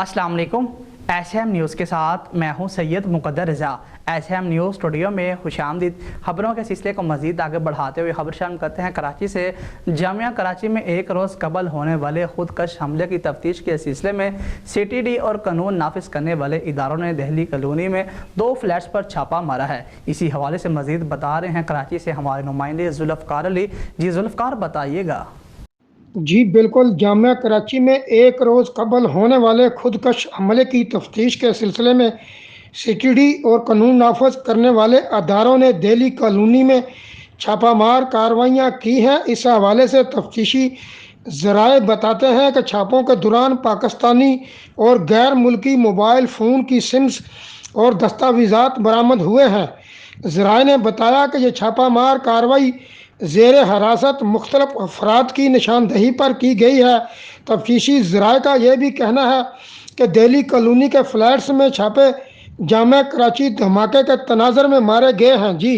अस्सलाम वालेकुम। SM news के साथ मैं हूं सैयद मुकद्दर रज़ा। एसएम न्यूज़ स्टूडियो में खुशामदीद। खबरों के सिलसिले को मज़ीद आगे बढ़ाते हुए खबर शामिल करते हैं कराची से। जामिया कराची में एक रोज़ कबल होने वाले खुदकश हमले की तफ्तीश के सिलसिले में CTD और कानून नाफिज करने वाले इदारों ने दिल्ली कॉलोनी में 2 फ्लैट्स पर छापा मारा है। इसी हवाले से मज़ीद बता रहे हैं कराची से हमारे नुमाइंदे जुल्फ़कार अली। जी जुल्फ़कार, बताइएगा। जी बिल्कुल, जामिया कराची में एक रोज़ कबल होने वाले खुदकश हमले की तफ्तीश के सिलसिले में CTD और कानून नाफज करने वाले अदारों ने दिल्ली कॉलोनी में छापामार कार्रवाइयाँ की हैं। इस हवाले से तफ्तीशी ज़राए बताते हैं कि छापों के दौरान पाकिस्तानी और गैर मुल्की मोबाइल फ़ोन की सिम्स और दस्तावेज़ात बरामद हुए हैं। ज़राए ने बताया कि यह छापामार कार्रवाई ज़ेर हरासत मुख्तलिफ अफराद की निशानदही पर की गई है। तफ्तीशी ज़राए का यह भी कहना है कि दिल्ली कॉलोनी के फ्लैट्स में छापे जामिया कराची धमाके के तनाज़र में मारे गए हैं। जी।